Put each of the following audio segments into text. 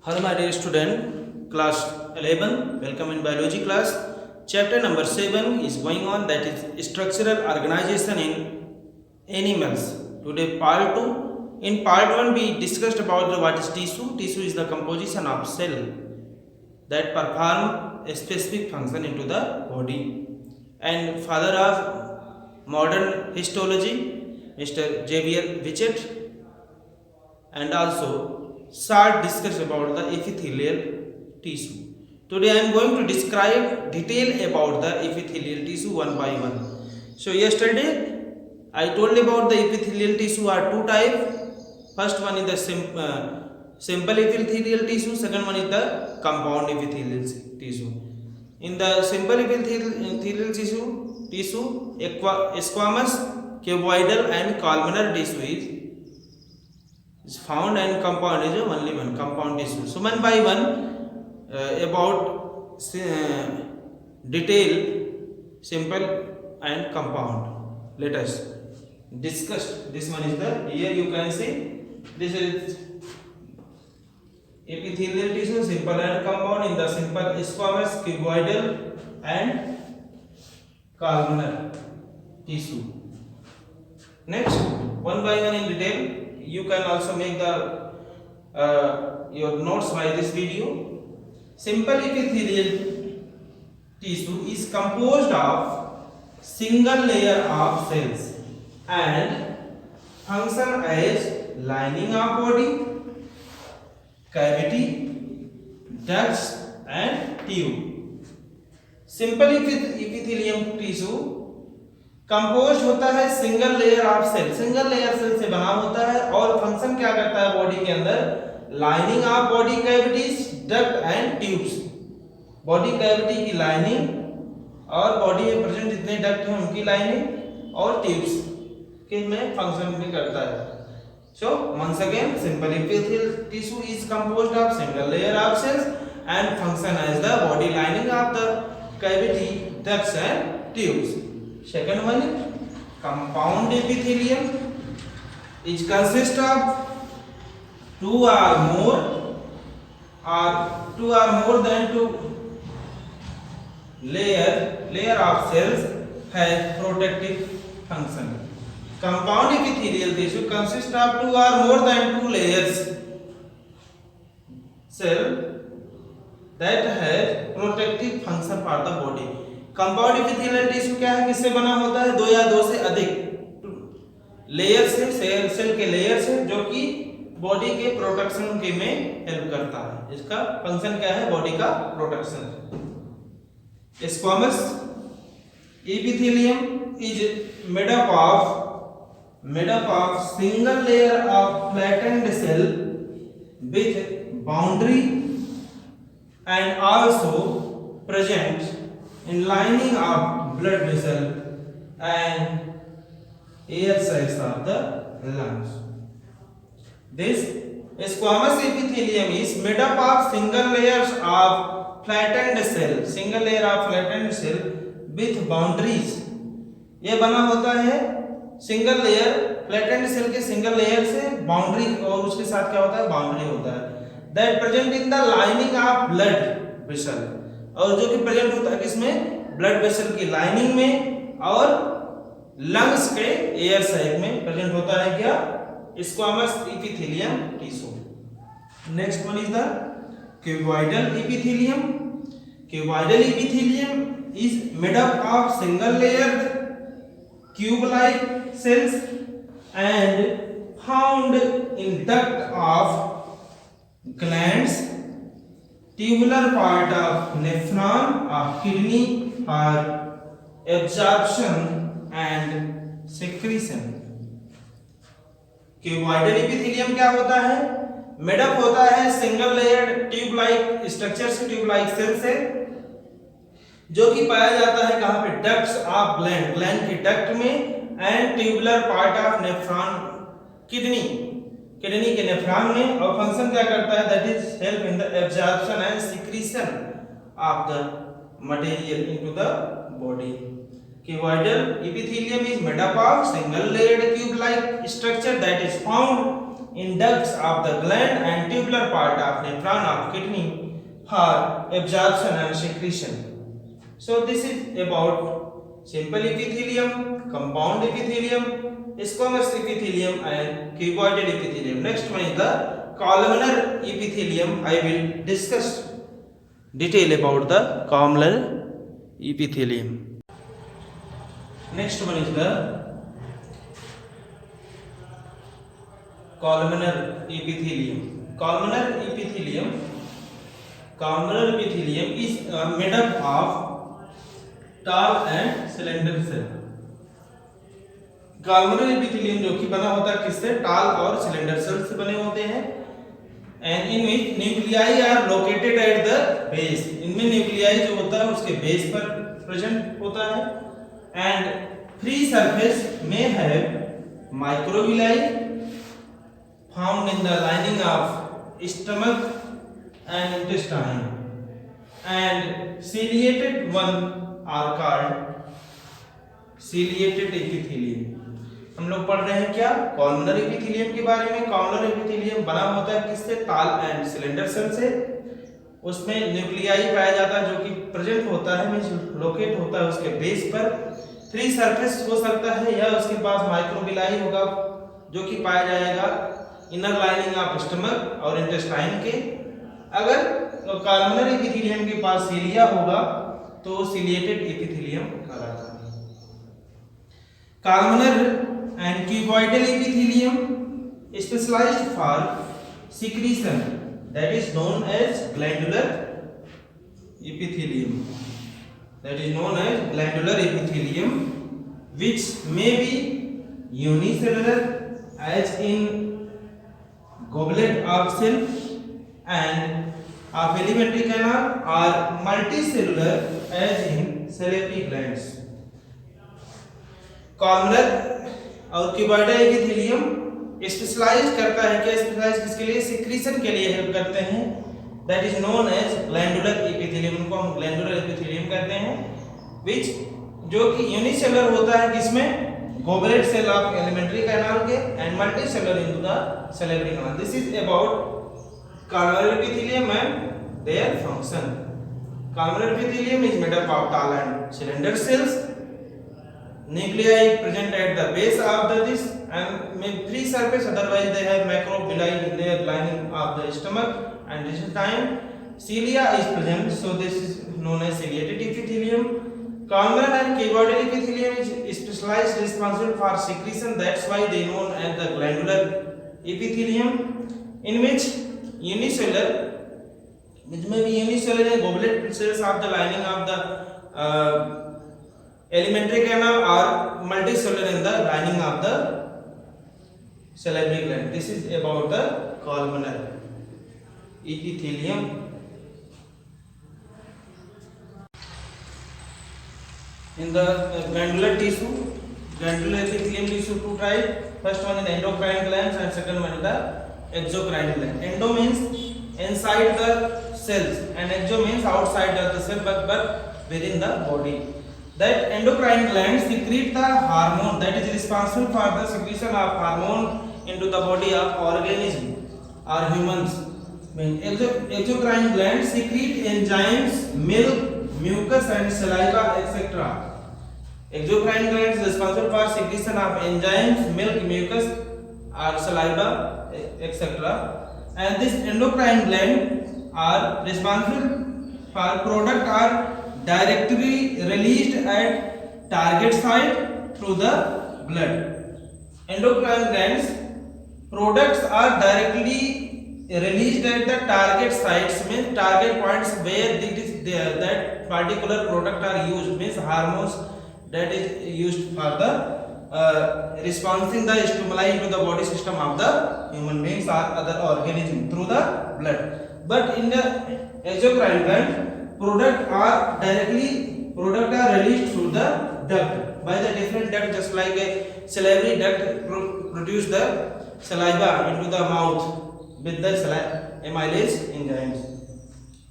Hello my dear student, class 11, welcome in biology class. Chapter number 7 is going on, that is structural organization in animals. Today part 2. In part 1 we discussed about what is tissue. Tissue is the composition of cell that perform a specific function into the body. And father of modern histology, Mr. Xavier Wichet, and also short discuss about the epithelial tissue. Today I am going to describe detail about the epithelial tissue one by one. So yesterday I told about the epithelial tissue are two type. First one is the simple epithelial tissue, second one is the compound epithelial tissue. In the simple epithelial tissue squamous, cuboidal and columnar tissue is found, and compound is only one, compound tissue. So one by one about detail simple and compound. Let us discuss. This one is the, here you can see this is epithelial tissue, simple and compound. In the simple squamous, cuboidal and columnar tissue. Next, one by one in detail. You can also make the your notes by this video. Simple epithelial tissue is composed of single layer of cells and function as lining of body, cavity, ducts and tube. Simple epithelium tissue compose होता है single layer of cell, single layer cell से बना होता है और function क्या करता है बॉडी के अंदर, lining of body cavities, duct and tubes. Body cavity की लाइनिंग और बॉडी में प्रेजेंट जितने डक्ट हैं उनकी लाइनिंग और ट्यूब्स के में फंक्शन भी करता है. So once again simple epithelial tissue is composed of single layer of cells and function as the body lining of the cavity, ducts and tubes. Second one, compound epithelium is consist of two or more than two layer of cells has protective function. Compound epithelial tissue consists of two or more than two layers cell that has protective function for the body. Compound epithelial tissue क्या है, किससे बना होता है, दो या दो से अधिक लेयर से, सेल के लेयर से, जो कि बॉडी के प्रोटेक्शन के में हेल्प करता है. इसका फंक्शन क्या है, बॉडी का protection. Squamous epithelium is made up of single layer of flattened cell with boundary and also present in lining of blood vessel and air sacs of the lungs. This squamous epithelium is made up of single layers of flattened cell, single layer of flattened cell with boundaries. ये बना होता है single layer, flattened cell के single layer से boundary, और उसके साथ क्या होता है, बाउंड्री होता है. That present in the lining of blood vessel, और जो कि प्रेजेंट होता है किसमें, ब्लड वेसल की लाइनिंग में और लंग्स के एयर सैक में प्रेजेंट होता है क्या, squamous epithelium tissue. Next one is the cuboidal epithelium. Cuboidal epithelium is made up of single layered cube like cells and found in duct of glands, tubular part of nephron of kidney for absorption and secretion. Cuboidal epithelium क्या होता है, made up होता है single layered tube like structure से, tube like cell से, जो कि पाया जाता है कहां पे, डक्ट्स ऑफ ग्लैंड की डक्ट में, and tubular part of nephron, kidney के नेफ्रॉन में, और फंक्शन क्या करता है, that is help in the absorption and secretion of the material into the body. Cuboidal epithelium is made up of single layered tube like structure that is found in ducts of the gland and tubular part of nephron of kidney for absorption and secretion. So this is about simple epithelium, compound epithelium, squamous epithelium and cuboidal epithelium. Next one is the columnar epithelium. I will discuss detail about the columnar epithelium. Next one is the columnar epithelium. Columnar epithelium is made up of tall and slender cell. columnar epithelium जो कि बना होता है किससे? टाल और cylinder cell से बने होते हैं. And in which nuclei are located at the base. इनमें न्यूक्लियाई जो होता है उसके बेस पर प्रेजेंट होता है. एंड फ्री सरफेस में है microvilli found in the lining of stomach and intestine. And ciliated one are called ciliated epithelium. हम लोग पढ़ रहे हैं क्या? कॉलमनर एपिथेलियम के बारे में. कॉलमनर एपिथेलियम बना होता है किससे? टाल एंड सिलेंडर सेल से. उसमें न्यूक्लियाई पाया जाता है जो कि प्रेजेंट होता है, मींस लोकेट होता है उसके बेस पर. फ्री सरफेस हो सकता है या उसके पास माइक्रोविलाई होगा जो कि पाया जाएगा इनर लाइनिंग ऑफ स्टमक और इंटेस्टाइन के. अगर कॉलमनर एपिथेलियम के पास सीलिया होगा तो सिलिएटेड एपिथेलियम कहलाता है. Columnar and cuboidal epithelium specialized for secretion, that is known as glandular epithelium. Which may be unicellular as in goblet of cell and of alimentary canal, or multicellular as in salivary glands. Columnar और cuboidal epithelium specialise करता है. क्या specialise किसके लिए? Secretion के लिए help करते हैं. That is known as glandular epithelium. उनको हम ग्लैंडुलर एपिथेलियम कहते हैं. विच जो कि यूनिसेलुलर होता है किसमें? Goblet cell of alimentary canal के and multicellular into the salivary canal. This is about columnar epithelium and their function. Columnar epithelium is made up of tall and cylinder cells. Nuclei present at the base of this and may free surface, otherwise they have macrovilli in their lining of the stomach and intestine. Cilia is present, so this is known as ciliated epithelium. Columnar and cuboidal epithelium is specialized responsible for secretion. That's why they known as the glandular epithelium, in which unicellular, which may be unicellular goblet cells of the lining of the elementary canal or multicellular in the lining of the salivary gland. This is about the columnar epithelium. In the glandular epithelium tissue, two types. First one is endocrine glands and second one is the exocrine gland. Endo means inside the cells and exo means outside of the cell but within the body. That endocrine glands secrete the hormone that is responsible for the secretion of hormone into the body of organism or humans. Exocrine glands secrete enzymes, milk, mucus and saliva, etc. Exocrine glands responsible for secretion of enzymes, milk, mucus or saliva, etc. And this endocrine gland are responsible for product are directly released at target site through the blood. Endocrine glands products are directly released at the target sites, means target points where that particular product are used, means hormones that is used for the responding the stimuli to the body system of the human beings or other organism through the blood. But in the exocrine gland, product are released through the duct by the different duct, just like a salivary duct produce the saliva into the mouth with the amylase enzymes.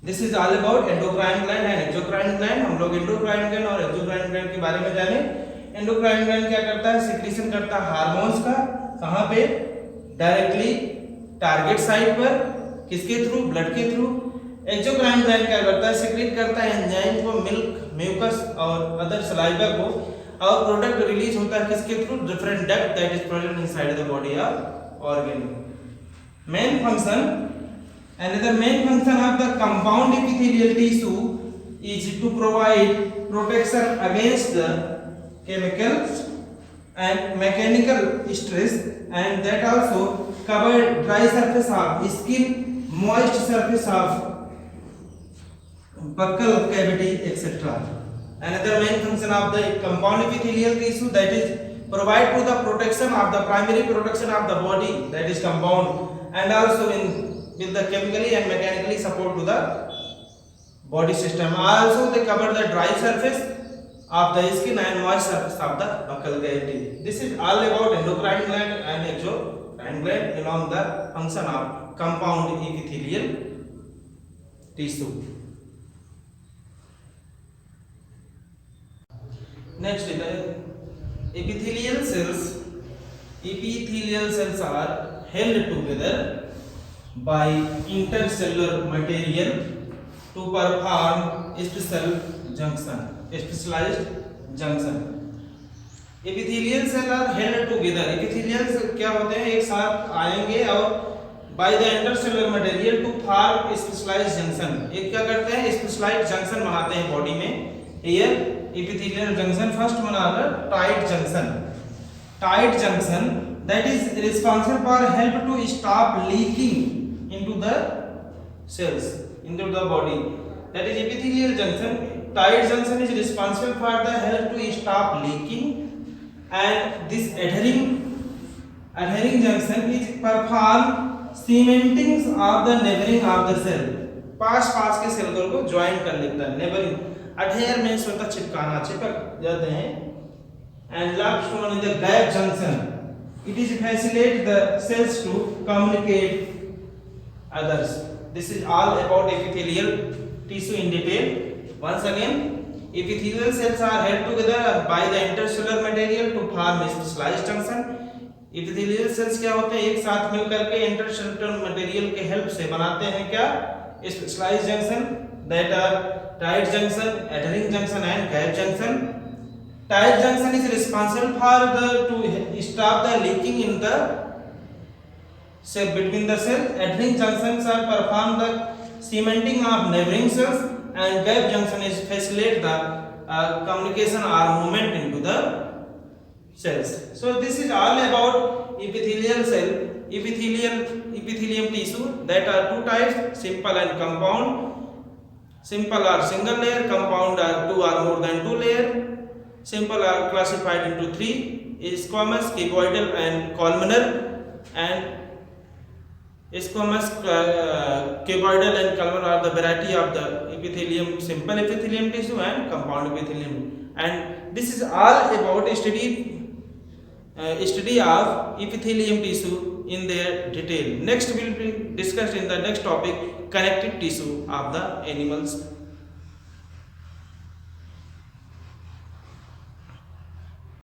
This is all about endocrine gland and exocrine gland. हम लोग endocrine gland और exocrine gland के बारे में जाने. endocrine gland क्या करता है? सिक्रीशन करता है हार्मोन्स का. कहाँ पे? डायरेक्टली टारगेट साइट पर, किसके थ्रू, ब्लड के थ्रू। एक्सोक्राइन ग्लैंड क्या करता है, सिक्रीट करता है एंजाइम को, मिल्क, म्यूकस और अदर सलाइवा को, और प्रोडक्ट रिलीज होता है किसके through, different duct that is present inside the body of organ. Main function, another main function of the compound epithelial tissue is to provide protection against the chemical and mechanical stress, and that also cover dry surface of skin, moist surface of buccal cavity, etc. Another main function of the compound epithelial tissue, that is provide to the protection of the primary protection of the body, that is compound, and also in with the chemically and mechanically support to the body system. Also they cover the dry surface of the skin and moist surface of the buccal cavity. This is all about endocrine gland and exocrine gland along the function of compound epithelial tissue. Next is the epithelial cells. Epithelial cells are held together by intercellular material to perform specialized junction. Epithelial cells are held together. Epithelial cells क्या होते हैं, एक साथ आएंगे और by the intercellular material to form specialized junction. एक क्या करते हैं, specialized junction बनाते हैं बॉडी में. Here epithelial junction first बनाकर tight junction. Tight junction that is responsible for help to stop leaking into the cells, into the body. That is epithelial junction. Tight junction is responsible for the help to stop leaking, and this adhering junction is perform cementing of the neighboring of the cell. पास के cell को join कर लेता है. neighboring, adhere means होता चिपकाना, चिपक जाते हैं. And last one is the gap junction. It is facilitate the cells to communicate others. This is all about epithelial tissue in detail. Once again, epithelial cells are held together by the intercellular material to form specialized junction. epithelial cells क्या होते हैं, एक साथ मिलकर के intercellular material के help से बनाते हैं क्या, specialized junction, that are tight junction, adhering junction and gap junction. Tight junction is responsible for to stop the leaking in the cell, between the cell. Adhering junctions are perform the cementing of neighboring cells, and gap junction is facilitate the communication or movement into the cells. So this is all about epithelial cell, epithelium tissue, that are two types, simple and compound. Simple are single layer, compound are two or more than two layer. Simple are classified into three: squamous, cuboidal and columnar. And squamous, cuboidal and columnar are the variety of the epithelium, simple epithelium tissue and compound epithelium. And this is all about study of epithelium tissue in their detail. Next will be discussed in the next topic, connective tissue of the animals.